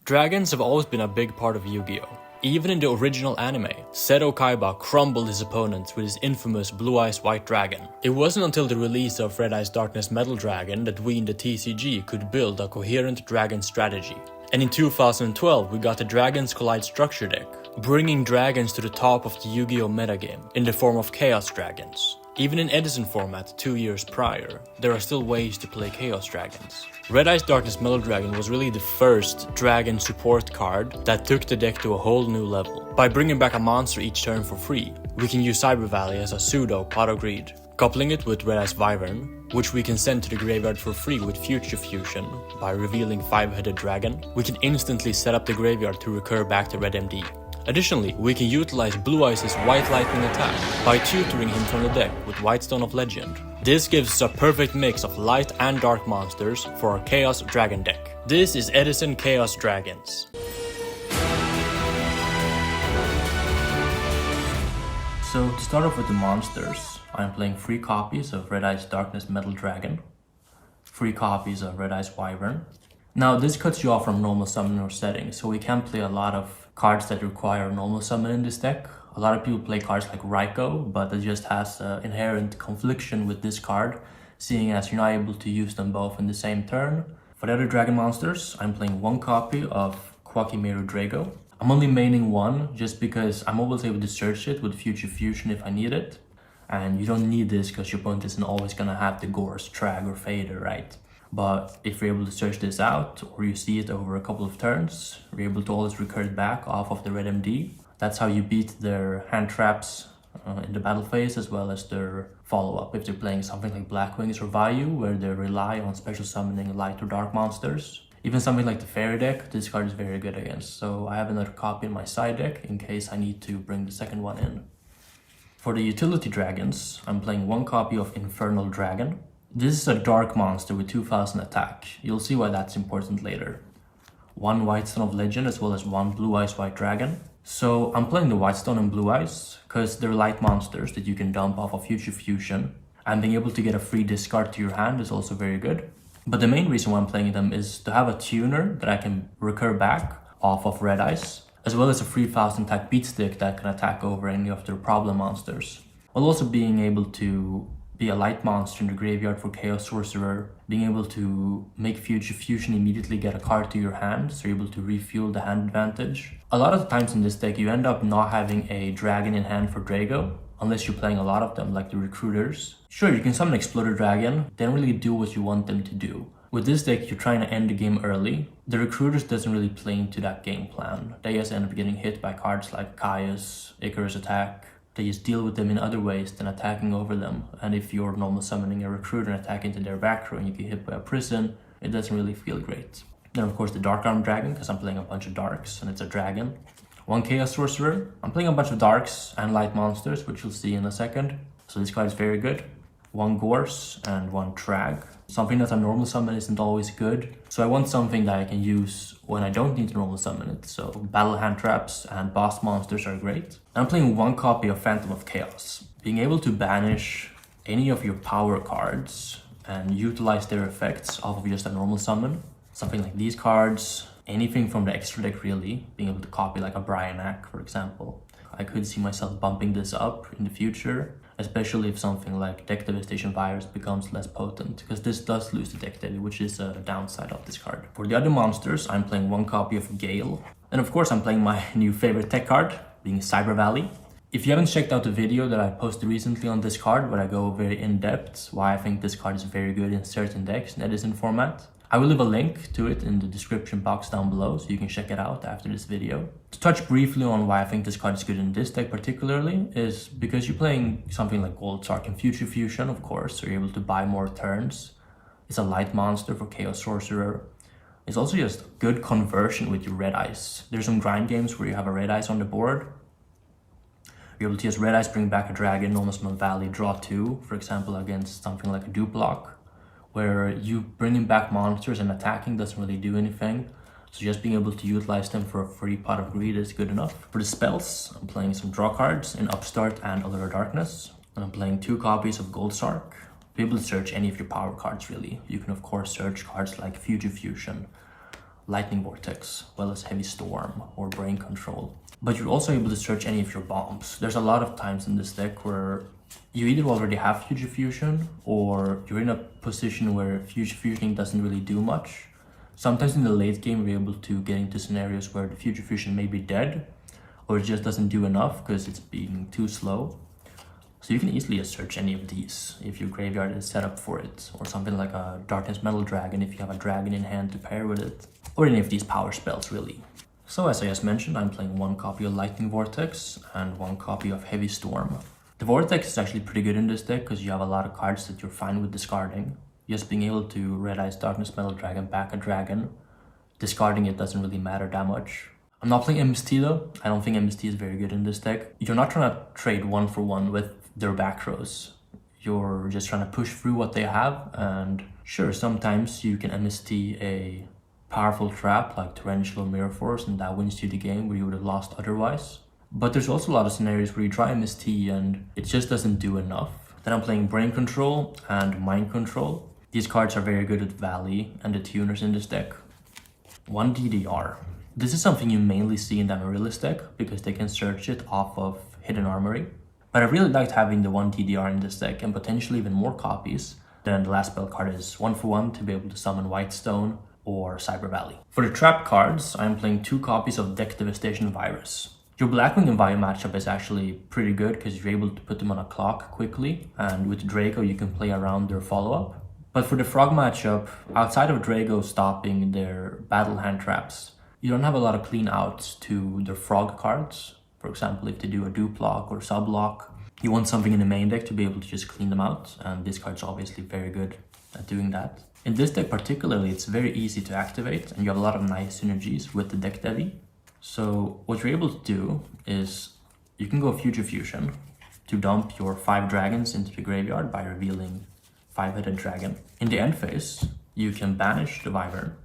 Dragons have always been a big part of Yu-Gi-Oh! Even in the original anime, Seto Kaiba crumbled his opponents with his infamous Blue Eyes White Dragon. It wasn't until the release of Red Eyes Darkness Metal Dragon that we in the TCG could build a coherent dragon strategy. And in 2012 we got the Dragons Collide structure deck, bringing dragons to the top of the Yu-Gi-Oh! Metagame in the form of Chaos Dragons. Even in Edison format 2 years prior, there are still ways to play Chaos Dragons. Red Eyes Darkness Metal Dragon was really the first dragon support card that took the deck to a whole new level. By bringing back a monster each turn for free, we can use Cyber Valley as a pseudo Pot of Greed. Coupling it with Red Eyes Wyvern, which we can send to the graveyard for free with Future Fusion by revealing 5-headed dragon, we can instantly set up the graveyard to recur back to Red MD. Additionally, we can utilize Blue Eyes' White Lightning attack by tutoring him from the deck with White Stone of Legend. This gives us a perfect mix of light and dark monsters for our Chaos Dragon deck. This is Edison Chaos Dragons. So to start off with the monsters, I'm playing 3 copies of Red Eyes Darkness Metal Dragon, 3 copies of Red Eyes Wyvern. Now this cuts you off from normal summon or setting, so we can play a lot of cards that require normal summon in this deck. A lot of people play cards like Raiko, but it just has inherent confliction with this card, seeing as you're not able to use them both in the same turn. For the other dragon monsters, I'm playing 1 copy of Quakimeru Drago. I'm only maining 1 just because I'm always able to search it with Future Fusion if I need it. And you don't need this because your opponent isn't always gonna have the Gorse, Trag or Fader, right? But if you're able to search this out, or you see it over a couple of turns, you're able to always recur it back off of the Red MD. That's how you beat their hand traps in the battle phase, as well as their follow-up if they're playing something like Black Wings or Vayu, where they rely on special summoning light or dark monsters. Even something like the Fairy deck, this card is very good against, so I have another copy in my side deck in case I need to bring the second one in. For the utility dragons, I'm playing 1 copy of Infernal Dragon. This is a dark monster with 2000 attack. You'll see why that's important later. 1 White Stone of Legend as well as 1 Blue Eyes White Dragon. So I'm playing the White Stone and Blue Eyes because they're light monsters that you can dump off of Future Fusion. And being able to get a free discard to your hand is also very good. But the main reason why I'm playing them is to have a tuner that I can recur back off of Red Eyes, as well as a 3000 attack beat stick that can attack over any of their problem monsters. While also being able to be a light monster in the graveyard for Chaos Sorcerer, being able to make Future Fusion immediately get a card to your hand, so you're able to refuel the hand advantage. A lot of the times in this deck you end up not having a dragon in hand for Drago, unless you're playing a lot of them like the Recruiters. Sure, you can summon Exploder Dragon, they don't really do what you want them to do. With this deck you're trying to end the game early. The Recruiters doesn't really play into that game plan. They just end up getting hit by cards like Caius, Icarus Attack. They just deal with them in other ways than attacking over them. And if you're normal summoning a Recruiter and attack into their back row and you get hit by a prison, it doesn't really feel great. Then of course the Dark Arm Dragon, because I'm playing a bunch of darks and it's a dragon. 1 Chaos Sorcerer. I'm playing a bunch of darks and light monsters, which you'll see in a second. So this card is very good. 1 Gorse and 1 Trag. Something that a normal summon isn't always good. So I want something that I can use when I don't need to normal summon it. So battle hand traps and boss monsters are great. I'm playing 1 copy of Phantom of Chaos. Being able to banish any of your power cards and utilize their effects off of just a normal summon. Something like these cards, anything from the extra deck really. Being able to copy like a Bryanak, for example. I could see myself bumping this up in the future, especially if something like Deck Devastation Virus becomes less potent, because this does lose the Deck Dev, which is a downside of this card. For the other monsters, I'm playing 1 copy of Gale. And of course I'm playing my new favorite tech card, being Cyber Valley. If you haven't checked out the video that I posted recently on this card, where I go very in-depth why I think this card is very good in certain decks in Edison format, I will leave a link to it in the description box down below so you can check it out after this video. To touch briefly on why I think this card is good in this deck particularly is because you're playing something like Gold Sark and Future Fusion, of course, so you're able to buy more turns. It's a light monster for Chaos Sorcerer. It's also just good conversion with your Red Eyes. There's some grind games where you have a Red Eyes on the board. You're able to use Red Eyes, bring back a dragon, almost on Valley, draw 2, for example, against something like a Duplock, where you bringing back monsters and attacking doesn't really do anything. So just being able to utilize them for a free Pot of Greed is good enough. For the spells, I'm playing some draw cards in Upstart and Allure Darkness. And I'm playing 2 copies of Gold Sark. Be able to search any of your power cards really. You can of course search cards like Future Fusion, Lightning Vortex, as well as Heavy Storm or Brain Control. But you're also able to search any of your bombs. There's a lot of times in this deck where you either already have Future Fusion or you're in a position where Future Fusion doesn't really do much. Sometimes in the late game, we're able to get into scenarios where the Future Fusion may be dead or it just doesn't do enough because it's being too slow. So you can easily search any of these if your graveyard is set up for it, or something like a Darkness Metal Dragon if you have a dragon in hand to pair with it, or any of these power spells really. So as I just mentioned, I'm playing one copy of Lightning Vortex and one copy of Heavy Storm. The Vortex is actually pretty good in this deck because you have a lot of cards that you're fine with discarding. Just being able to Red Eyes Darkness Metal Dragon back a dragon, discarding it doesn't really matter that much. I'm not playing MST though. I don't think MST is very good in this deck. You're not trying to trade 1-for-1 with their back rows. You're just trying to push through what they have, and sure, sometimes you can MST a powerful trap like Torrential Mirror Force and that wins you the game where you would have lost otherwise. But there's also a lot of scenarios where you try MST and it just doesn't do enough. Then I'm playing Brain Control and Mind Control. These cards are very good at Valley and the tuners in this deck. 1 DDR. This is something you mainly see in the Amaryllis deck because they can search it off of Hidden Armory. But I really liked having the 1 DDR in this deck and potentially even more copies. Then the last spell card is 1-for-1 to be able to summon Whitestone or Cyber Valley. For the trap cards, I'm playing 2 copies of Deck Devastation Virus. Your Blackwing and Vayu matchup is actually pretty good because you're able to put them on a clock quickly, and with Draco you can play around their follow-up. But for the Frog matchup, outside of Draco stopping their battle hand traps, you don't have a lot of clean outs to their Frog cards. For example, if they do a Duplock or Sublock, you want something in the main deck to be able to just clean them out, and this card's obviously very good at doing that. In this deck particularly, it's very easy to activate, and you have a lot of nice synergies with the deck Devi. So what you're able to do is you can go Future Fusion to dump your 5 dragons into the graveyard by revealing 5-headed dragon. In the end phase, you can banish the Wyvern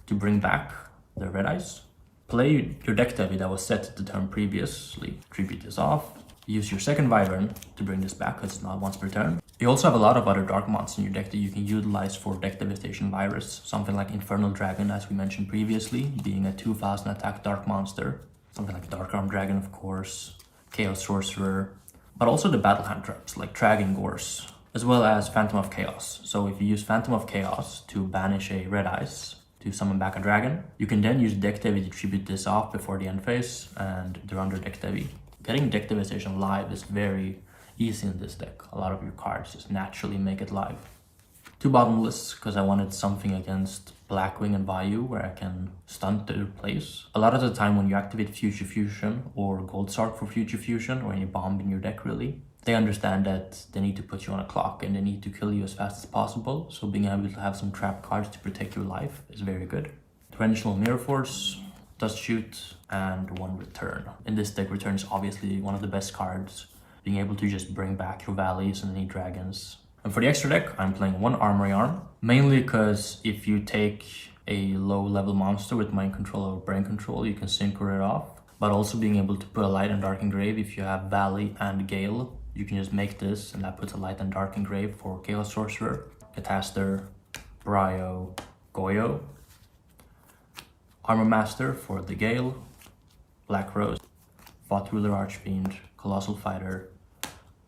to bring back the Red Eyes. Play your deck Devi that was set the turn previously, tribute this off, use your second Wyvern to bring this back because it's not once per turn. You also have a lot of other dark monsters in your deck that you can utilize for Deck Devastation Virus, something like Infernal Dragon as we mentioned previously, being a 2000 attack dark monster, something like Dark Arm Dragon of course, Chaos Sorcerer, but also the battle hand traps like Dragon Gorse, as well as Phantom of Chaos. So if you use Phantom of Chaos to banish a Red Eyes to summon back a dragon, you can then use Deck Devi to tribute this off before the end phase, and they're under Deck Devi. Getting Deck Devastation live is very easy in this deck. A lot of your cards just naturally make it live. 2 bottomless because I wanted something against Blackwing and Vayu where I can stunt their place. A lot of the time when you activate Future Fusion or Gold Sark for Future Fusion, or any bomb in your deck really, they understand that they need to put you on a clock and they need to kill you as fast as possible. So being able to have some trap cards to protect your life is very good. Torrential Mirror Force, Dust Shoot, and 1 Return. In this deck, Return is obviously one of the best cards, being able to just bring back your valleys and any dragons. And for the extra deck, I'm playing 1 Armory Arm, mainly because if you take a low level monster with Mind Control or Brain Control, you can synchro it off. But also being able to put a Light and Dark Engrave if you have Valley and Gale, you can just make this and that puts a Light and Dark Engrave for Chaos Sorcerer, Cataster, Bryo, Goyo, Armor Master for the Gale, Black Rose, Thought Ruler Archfiend, Colossal Fighter,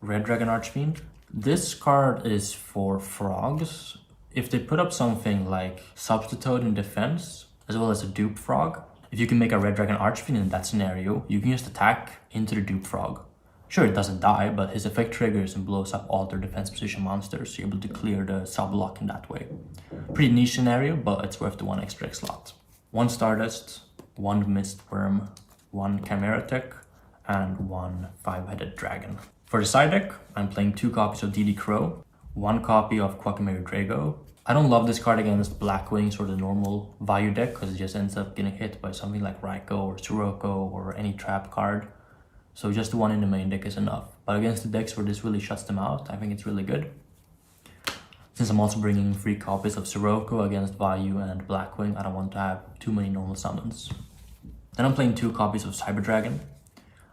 Red Dragon Archfiend. This card is for frogs. If they put up something like Substitute in defense, as well as a Dupe Frog, if you can make a Red Dragon Archfiend in that scenario, you can just attack into the Dupe Frog. Sure, it doesn't die, but his effect triggers and blows up all their defense position monsters, so you're able to clear the sub-block in that way. Pretty niche scenario, but it's worth the 1 extra slot. 1 Stardust, 1 Mistworm, 1 Chimera Tech, and 1 5-headed dragon. For the side deck, I'm playing 2 copies of DD Crow, 1 copy of Quagmire Drago. I don't love this card against Blackwings or the normal Vayu deck because it just ends up getting hit by something like Raikou or Sirocco or any trap card. So just the 1 in the main deck is enough. But against the decks where this really shuts them out, I think it's really good. Since I'm also bringing 3 copies of Sirocco against Vayu and Blackwing, I don't want to have too many normal summons. Then I'm playing 2 copies of Cyber Dragon.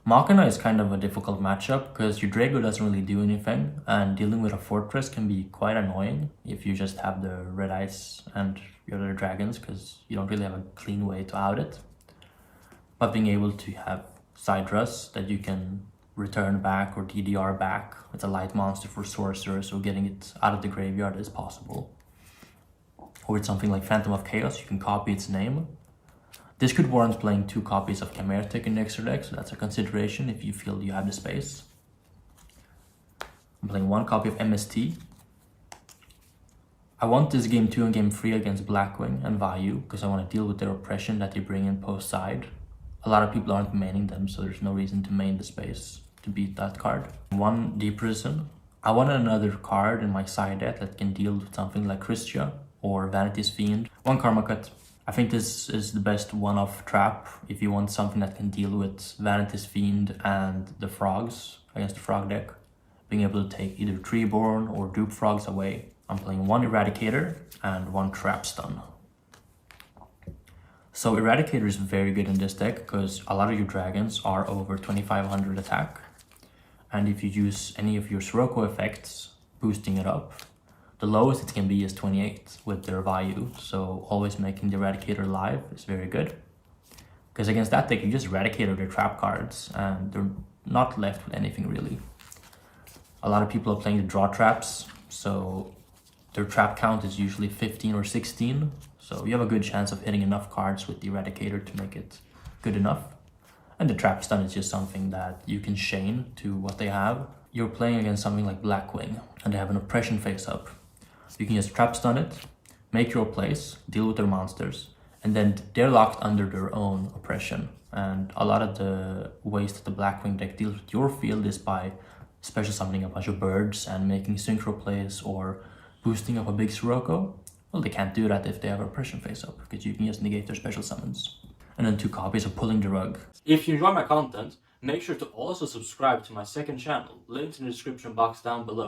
Machina is kind of a difficult matchup because your Drago doesn't really do anything, and dealing with a fortress can be quite annoying if you just have the red ice and your other dragons, because you don't really have a clean way to out it. But being able to have Sidrus that you can return back or DDR back with a light monster for sorcerer, so getting it out of the graveyard is possible. Or with something like Phantom of Chaos, you can copy its name. This could warrant playing 2 copies of Chimeratech in the extra deck, so that's a consideration if you feel you have the space. I'm playing 1 copy of MST. I want this game 2 and game 3 against Blackwing and Vayu, because I want to deal with their oppression that they bring in post-side. A lot of people aren't maining them, so there's no reason to main the space to beat that card. 1 Deep Prison. I wanted another card in my side deck that can deal with something like Christia or Vanity's Fiend. 1 Karma Cut. I think this is the best one-off trap if you want something that can deal with Vanity's Fiend and the frogs against the frog deck. Being able to take either Treeborn or Dupe Frogs away. I'm playing 1 Eradicator and 1 Trap Stun. So Eradicator is very good in this deck because a lot of your dragons are over 2500 attack. And if you use any of your Sirocco effects, boosting it up, the lowest it can be is 28 with their Vayu, so always making the Eradicator live is very good. Because against that deck, you just Eradicator their trap cards, and they're not left with anything really. A lot of people are playing the draw traps, so their trap count is usually 15 or 16, so you have a good chance of hitting enough cards with the Eradicator to make it good enough. And the trap stun is just something that you can chain to what they have. You're playing against something like Blackwing, and they have an oppression face up. You can just trap stun it, make your place, deal with their monsters, and then they're locked under their own oppression. And a lot of the ways that the Blackwing deck deals with your field is by special summoning a bunch of birds and making synchro plays or boosting up a big Sirocco. Well, they can't do that if they have oppression face up, because you can just negate their special summons. And then 2 copies of Pulling the Rug. If you enjoy my content, make sure to also subscribe to my second channel, linked in the description box down below.